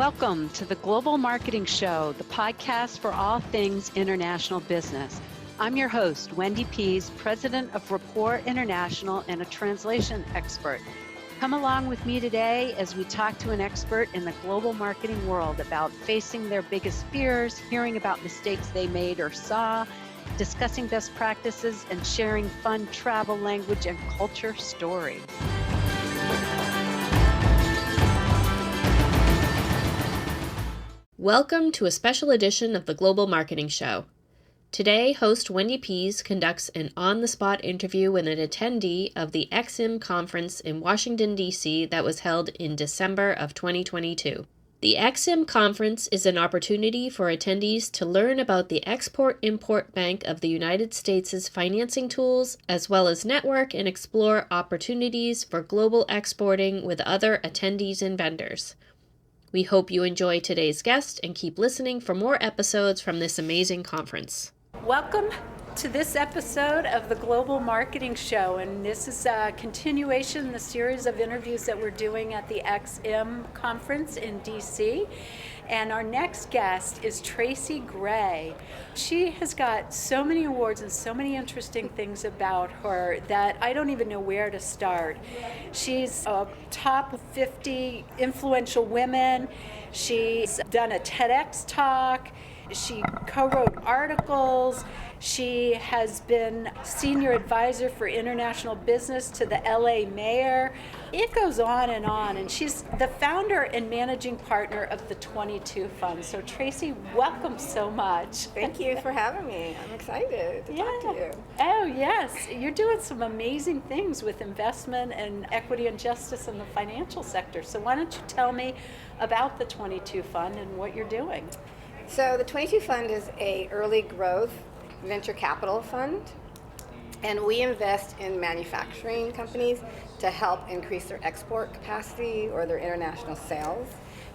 Welcome to the Global Marketing Show, the podcast for all things international business. I'm your host, Wendy Pease, president of Rapport International and a translation expert. Come along with me today as we talk to an expert in the global marketing world about facing their biggest fears, hearing about mistakes they made or saw, discussing best practices, and sharing fun travel, language, and culture stories. Welcome to a special edition of the Global Marketing Show. Today, host Wendy Pease conducts an on-the-spot interview with an attendee of the XIM conference in Washington, D.C. that was held in December of 2022. The XIM conference is an opportunity for attendees to learn about the Export-Import Bank of the United States' financing tools, as well as network and explore opportunities for global exporting with other attendees and vendors. We hope you enjoy today's guest and keep listening for more episodes from this amazing conference. Welcome to this episode of the Global Marketing Show, and this is a continuation in the series of interviews that we're doing at the XIM conference in DC. And our next guest is Tracy Gray. She has got so many awards and so many interesting things about her that I don't even know where to start. She's a top 50 influential women. She's done a TEDx Talk. She co-wrote articles. She has been senior advisor for international business to the LA mayor. It goes on, and she's the founder and managing partner of the 22 Fund. So Tracy, welcome so much. Thank you for having me. I'm excited to talk to you. Oh yes, you're doing some amazing things with investment and equity and justice in the financial sector. So why don't you tell me about the 22 Fund and what you're doing? So the 22 Fund is a early growth venture capital fund, and we invest in manufacturing companies to help increase their export capacity or their international sales.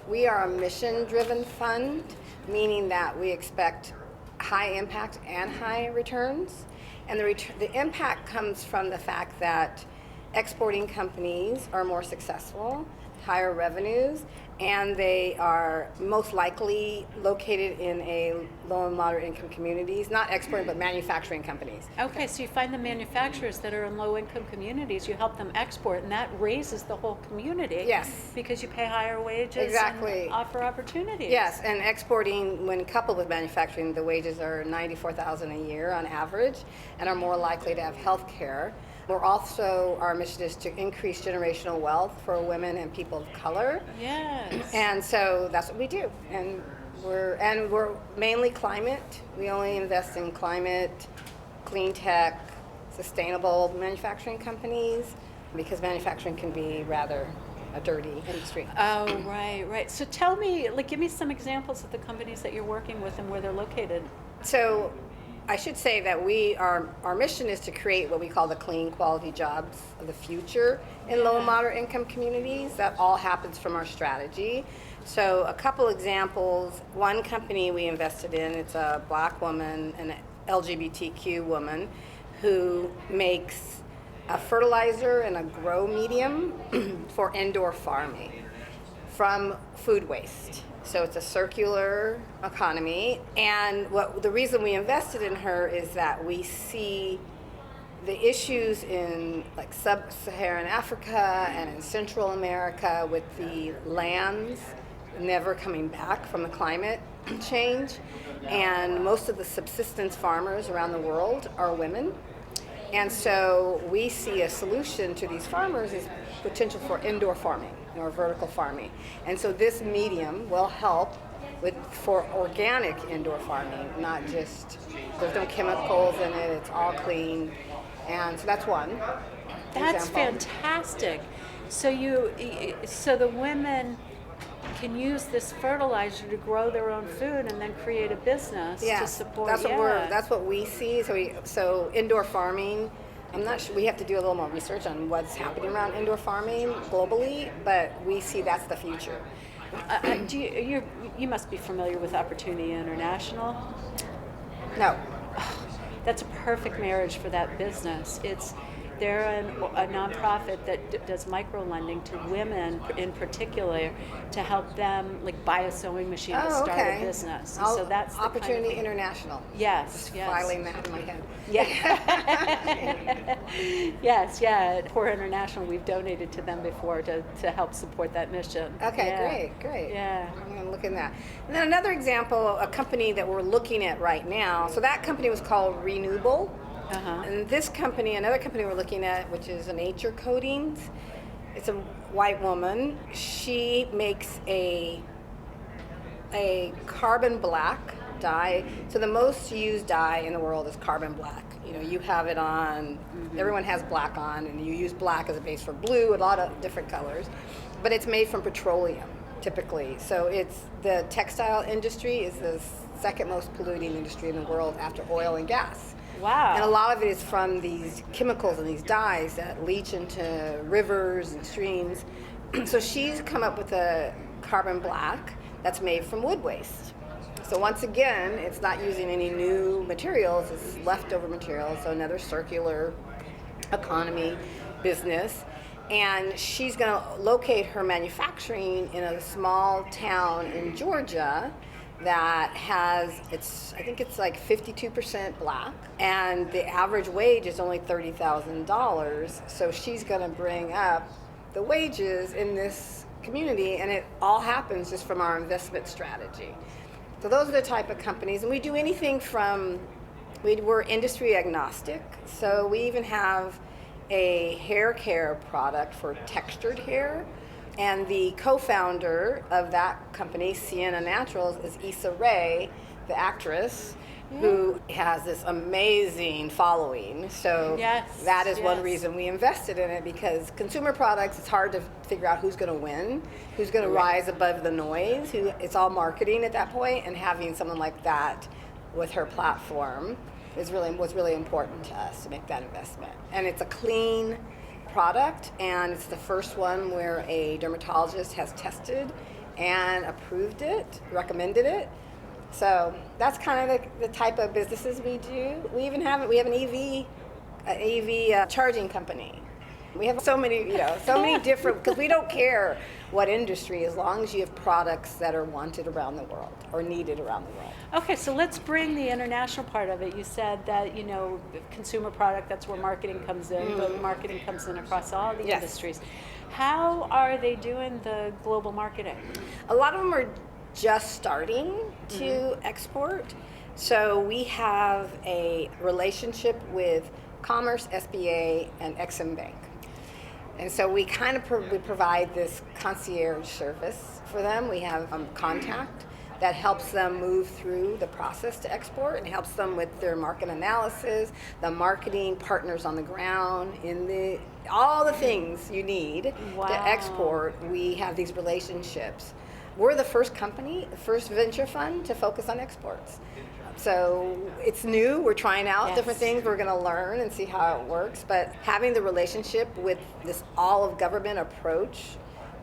We are a mission-driven fund, meaning that we expect high impact and high returns. And the impact comes from the fact that exporting companies are more successful, higher revenues, and they are most likely located in a low and moderate income communities, not exporting, but manufacturing companies. Okay, so you find the manufacturers that are in low income communities, you help them export, and that raises the whole community. Yes. Because you pay higher wages Exactly. and offer opportunities. Yes, and exporting, when coupled with manufacturing, the wages are $94,000 a year on average and are more likely to have health care. We're also, our mission is to increase generational wealth for women and people of color. Yes. And so that's what we do. And we're mainly climate. We only invest in climate, clean tech, sustainable manufacturing companies, because manufacturing can be rather a dirty industry. Oh, right. So tell me, give me some examples of the companies that you're working with and where they're located. So I should say that our mission is to create what we call the clean quality jobs of the future in low and moderate income communities. That all happens from our strategy. So a couple examples. One company we invested in, it's a black woman, an LGBTQ woman, who makes a fertilizer and a grow medium for indoor farming from food waste. So it's a circular economy, and the reason we invested in her is that we see the issues in sub-Saharan Africa and in Central America with the lands never coming back from the climate change, and most of the subsistence farmers around the world are women. And so we see a solution to these farmers is potential for indoor farming or vertical farming. And so this medium will help for organic indoor farming, not just, there's no chemicals in it, it's all clean. And so that's one. That's example. Fantastic. So the women can use this fertilizer to grow their own food and then create a business to support. That's what we see. So indoor farming, I'm not sure, we have to do a little more research on what's happening around indoor farming globally, but we see that's the future. You must be familiar with Opportunity International. No. That's a perfect marriage for that business. They're a nonprofit that does micro lending to women in particular to help them like buy a sewing machine to start a business. And so that's the Opportunity kind of International. Yes, Just yes. filing that in my head. Yeah. Yes, yeah. Poor International, we've donated to them before to help support that mission. Okay, great. Yeah. I'm going to look in that. And then another example, a company that we're looking at right now. So that company was called Renewable. Uh-huh. And this company, another company we're looking at, which is Nature Coatings. It's a white woman. She makes a carbon black dye. So the most used dye in the world is carbon black. You know, you have it on, everyone has black on, and you use black as a base for blue, a lot of different colors. But it's made from petroleum, typically. So it's the textile industry is the second most polluting industry in the world after oil and gas. Wow. And a lot of it is from these chemicals and these dyes that leach into rivers and streams. So she's come up with a carbon black that's made from wood waste. So once again, it's not using any new materials, it's leftover materials, so another circular economy business. And she's going to locate her manufacturing in a small town in Georgia that has, I think it's like 52% black, and the average wage is only $30,000. So she's going to bring up the wages in this community, and it all happens just from our investment strategy. So those are the type of companies, and we do anything from, we're industry agnostic, so we even have a hair care product for textured hair. And the co-founder of that company, Sienna Naturals, is Issa Rae, the actress, who has this amazing following. So that is one reason we invested in it, because consumer products, it's hard to figure out who's going to win, who's going to rise above the noise. It's all marketing at that point, and having someone like that with her platform was really important to us to make that investment. And it's a clean product, and it's the first one where a dermatologist has tested and approved it, recommended it. So that's kind of the type of businesses we do. We even have an EV charging company. We have so many different, because we don't care what industry, as long as you have products that are wanted around the world or needed around the world. Okay, so let's bring the international part of it. You said that, consumer product, that's where marketing comes in, but marketing comes in across all the industries. How are they doing the global marketing? A lot of them are just starting to export. So we have a relationship with Commerce, SBA, and Exim Bank. And so we kind of we provide this concierge service for them. We have contact that helps them move through the process to export, and helps them with their market analysis, the marketing partners on the ground, all the things you need to export. We have these relationships. We're the first company, the first venture fund to focus on exports. So it's new, we're trying out different things, we're going to learn and see how it works, but having the relationship with this all of government approach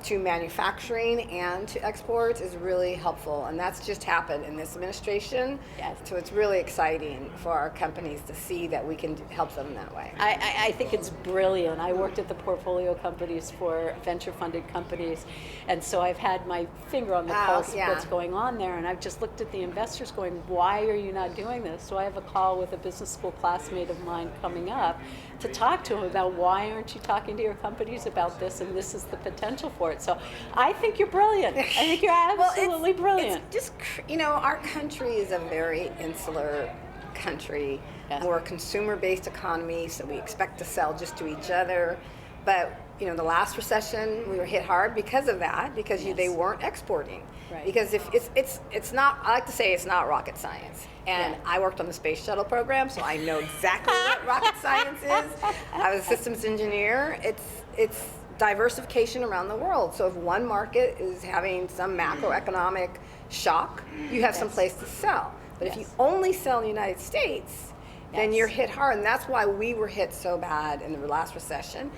to manufacturing and to exports is really helpful, and that's just happened in this administration. So it's really exciting for our companies to see that we can help them in that way. I think it's brilliant. I worked at the portfolio companies for venture funded companies, and so I've had my finger on the pulse of what's going on there, and I've just looked at the investors going, why are you not doing this? So I have a call with a business school classmate of mine coming up to talk to him about, why aren't you talking to your companies about this, and this is the potential for it. So I think you're brilliant. I think you're absolutely brilliant. It's just, our country is a very insular country. We're a consumer-based economy, so we expect to sell just to each other. But, the last recession, we were hit hard because of that, because they weren't exporting. Right. Because if it's not, I like to say it's not rocket science. And I worked on the space shuttle program, so I know exactly what rocket science is. I was a systems engineer. It's diversification around the world. So if one market is having some macroeconomic shock, you have some place to sell. But if you only sell in the United States, then you're hit hard. And that's why we were hit so bad in the last recession.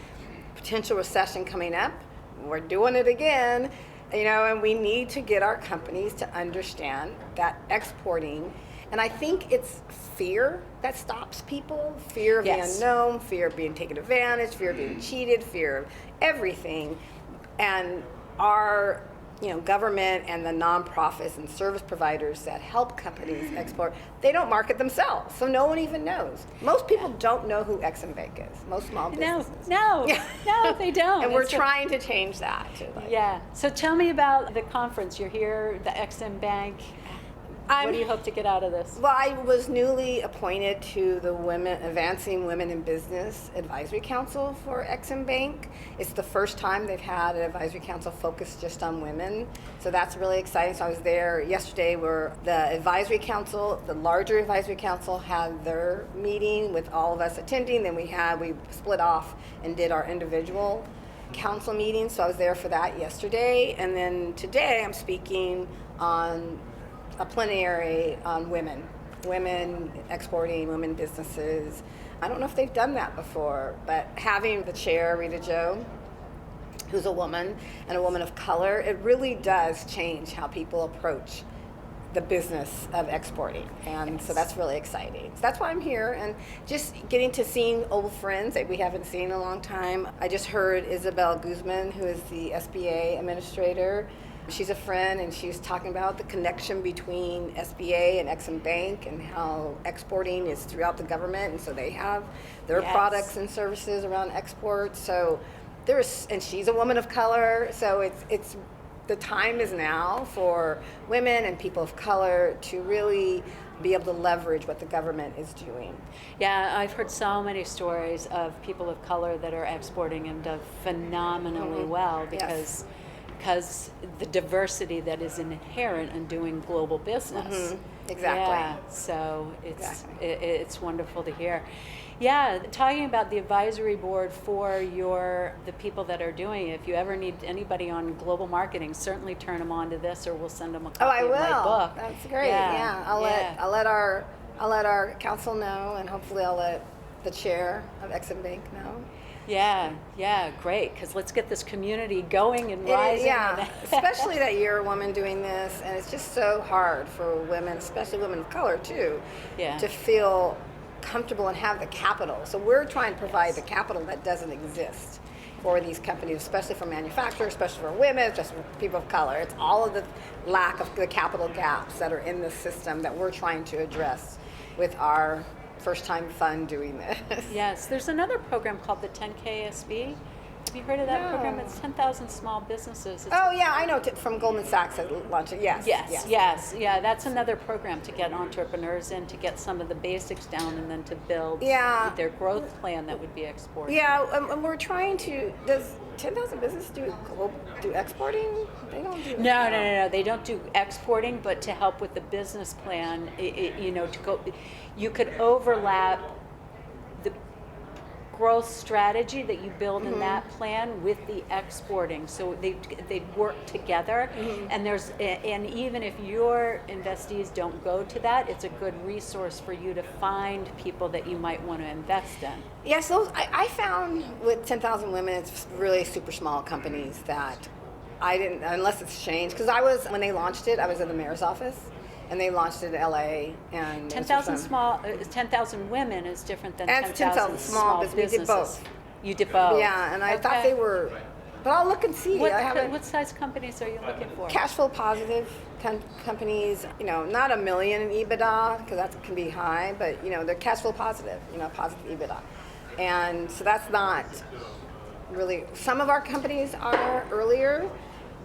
Potential recession coming up, we're doing it again. And we need to get our companies to understand that exporting And I think it's fear that stops people, fear of the unknown, fear of being taken advantage, fear of being cheated, fear of everything. And our government and the nonprofits and service providers that help companies export, they don't market themselves, so no one even knows. Most people don't know who Ex-Im Bank is. Most small businesses. No, they don't. And we're trying to change that. So tell me about the conference. You're here, the Ex-Im Bank. What do you hope to get out of this? Well, I was newly appointed to the Advancing Women in Business Advisory Council for Ex-Im Bank. It's the first time they've had an advisory council focused just on women. So that's really exciting. So I was there yesterday where the advisory council, the larger advisory council, had their meeting with all of us attending. Then we split off and did our individual council meetings. So I was there for that yesterday. And then today I'm speaking on a plenary on women exporting, women businesses. I don't know if they've done that before, but having the chair, Rita Jo, who's a woman and a woman of color, it really does change how people approach the business of exporting. And so that's really exciting. So that's why I'm here, and just getting to see old friends that we haven't seen in a long time. I just heard Isabel Guzman, who is the SBA administrator. She's a friend, and she was talking about the connection between SBA and Ex-Im Bank and how exporting is throughout the government, and so they have their products and services around export. So and she's a woman of color, so it's the time is now for women and people of color to really be able to leverage what the government is doing. Yeah, I've heard so many stories of people of color that are exporting and do phenomenally well because the diversity that is inherent in doing global business. Exactly. Yeah, so it's wonderful to hear. Yeah, talking about the advisory board for the people that are doing it, if you ever need anybody on global marketing, certainly turn them on to this, or we'll send them a copy of my book. That's great. Yeah, I'll let our council know, and hopefully I'll let the chair of Ex-Im Bank know. Yeah, great, because let's get this community going and rising. Especially that you're a woman doing this, and it's just so hard for women, especially women of color too, to feel comfortable and have the capital. So we're trying to provide the capital that doesn't exist for these companies, especially for manufacturers, especially for women, especially for people of color. It's all of the lack of the capital gaps that are in the system that we're trying to address with our first-time fund doing this. Yes, there's another program called the 10KSB. Have you heard of that program? It's 10,000 small businesses. I know from Goldman Sachs that launched it. Yes. Yeah, that's another program to get entrepreneurs in, to get some of the basics down, and then to build their growth plan that would be exported. Yeah, and we're trying to. Does 10,000 businesses do exporting? They don't do. No. They don't do exporting, but to help with the business plan, you could overlap the growth strategy that you build in that plan with the exporting, so they work together. And even if your investees don't go to that, it's a good resource for you to find people that you might want to invest in. Yes, so I found with 10,000 Women, it's really super small companies that I didn't, unless it's changed, because when they launched it, I was in the mayor's office. And they launched it in LA, and 10,000 women is different than 10,000 small businesses. We did both. You did both. Yeah, and I thought they were, but I'll look and see. What size companies are you looking for? Cash flow positive companies, not $1 million in EBITDA, because that can be high, but they're cash flow positive, positive EBITDA. And so that's not really, some of our companies are earlier,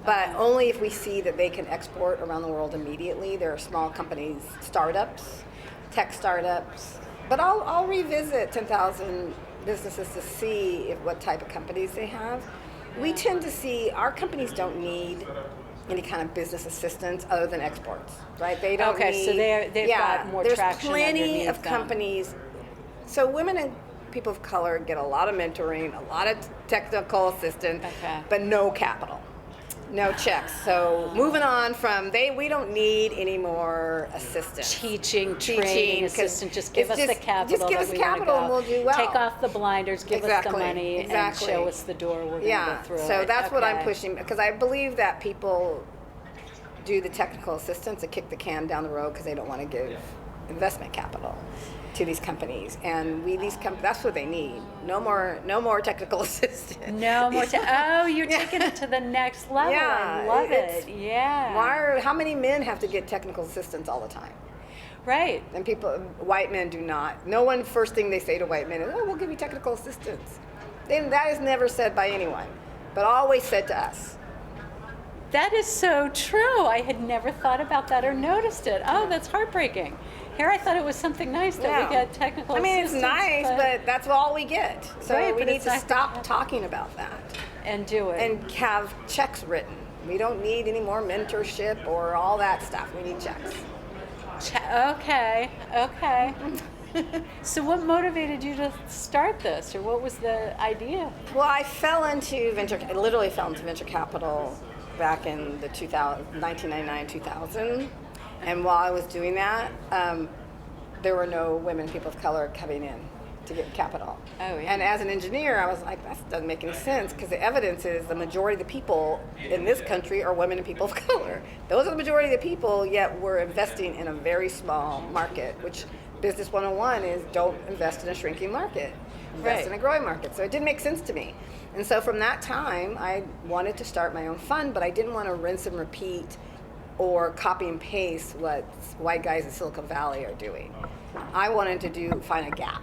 but only if we see that they can export around the world immediately. There are small companies, startups, tech startups. But I'll revisit 10,000 businesses to see what type of companies they have. We tend to see our companies don't need any kind of business assistance other than exports, right? They don't need. So they've got more traction There's plenty of them. Companies. So women and people of color get a lot of mentoring, a lot of technical assistance, but no capital. No checks. So moving on from we don't need any more assistance. Teaching, training, assistant. Just give us the capital. Just give us capital and we'll do well. Take off the blinders, give us the money, and show us the door we're going to go through. So that's what I'm pushing, because I believe that people do the technical assistance and kick the can down the road because they don't want to give investment capital to these companies, and that's what they need. No more technical assistance. No more. You're taking it to the next level. Yeah, I love it. Yeah. How many men have to get technical assistance all the time? Right. And white men do not. No one, first thing they say to white men is, "Oh, we'll give you technical assistance." Then that is never said by anyone, but always said to us. That is so true. I had never thought about that or noticed it. Oh, that's heartbreaking. Here I thought it was something nice that we get technical assistance. It's nice, but that's all we get. So Right, we but need it's to not stop talking about that. And do it. And have checks written. We don't need any more mentorship or all that stuff. We need checks. Okay. So what motivated you to start this, or what was the idea? Well, I literally fell into venture capital back in the 1999, 2000. And while I was doing that, there were no women, people of color coming in to get capital. Oh, yeah. And as an engineer, I was like, that doesn't make any sense, because the evidence is the majority of the people in this country are women and people of color. Those are the majority of the people, yet we're investing in a very small market, which Business 101 is don't invest in a shrinking market. Invest in a growing market. So it didn't make sense to me. And so from that time, I wanted to start my own fund, but I didn't want to rinse and repeat or copy and paste what white guys in Silicon Valley are doing. I wanted to find a gap.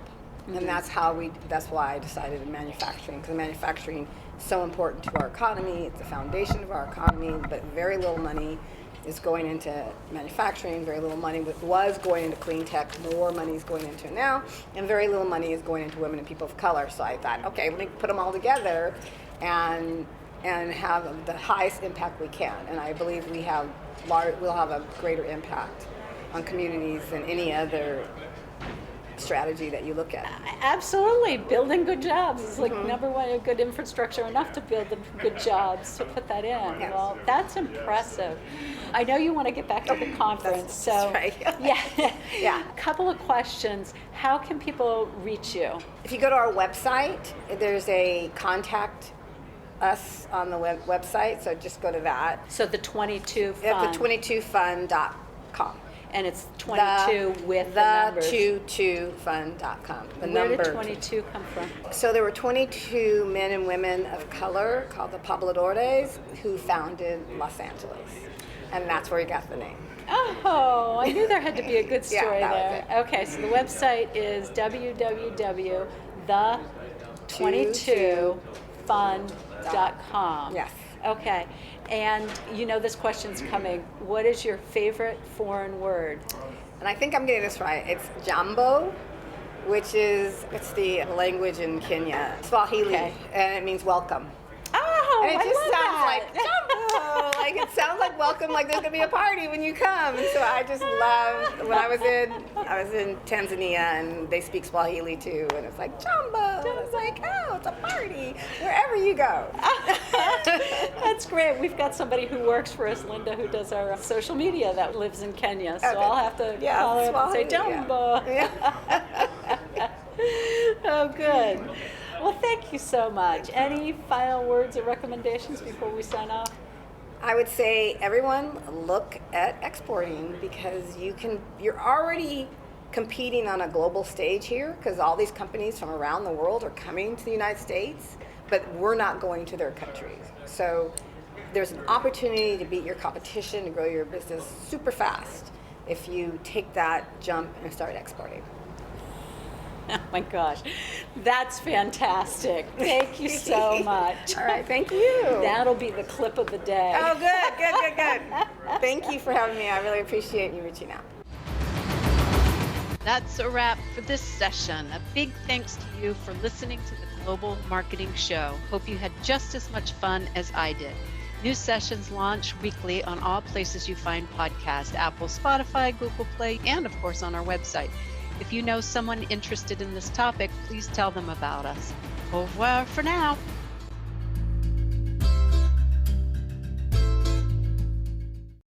And that's why I decided in manufacturing, because manufacturing is so important to our economy. It's the foundation of our economy, but very little money is going into manufacturing. Very little money was going into clean tech. More money is going into it now, and very little money is going into women and people of color. So I thought, okay, let me put them all together and have the highest impact we can. And I believe we'll have a greater impact on communities than any other strategy that you look at. Absolutely. Building good jobs is like number one, a good infrastructure enough to build the good jobs, to put that in. Yes. Well, that's impressive. I know you want to get back to the conference, that's right. Yeah. A couple of questions. How can people reach you? If you go to our website, there's a contact us on the website, so just go to that. So the 22 Fund. The 22fund.com. And it's 22 with the numbers. The22fund.com. Where did 22 come from? So there were 22 men and women of color called the Pobladores who founded Los Angeles. And that's where we got the name. Oh, I knew there had to be a good story that there. Okay, so the website is www.the22fund.com. Yes. Okay, and you know this question's coming. What is your favorite foreign word? And I think I'm getting this right. It's Jambo, which is, it's the language in Kenya. Swahili, and it means welcome. Oh, And it just sounds that. like Jambo. Like it sounds like welcome, like there's gonna be a party when you come. And so I just love, when I was in Tanzania, and they speak Swahili too, and it's like Jambo. It's like, oh, it's a party wherever you go. That's great. We've got somebody who works for us, Linda, who does our social media, that lives in Kenya. So I'll have to call her up and say Jambo. Yeah. Oh, good. Well, thank you so much. Any final words or recommendations before we sign off? I would say everyone look at exporting, because you're already competing on a global stage here, because all these companies from around the world are coming to the United States, but we're not going to their countries. So there's an opportunity to beat your competition, to grow your business super fast if you take that jump and start exporting. Oh my gosh, that's fantastic. Thank you so much. All right, thank you. That'll be the clip of the day. Oh, good. Thank you for having me. I really appreciate you reaching out. That's a wrap for this session. A big thanks to you for listening to the Global Marketing Show. Hope you had just as much fun as I did. New sessions launch weekly on all places you find podcasts: Apple, Spotify, Google Play, and of course on our website. If you know someone interested in this topic, please tell them about us. Au revoir for now.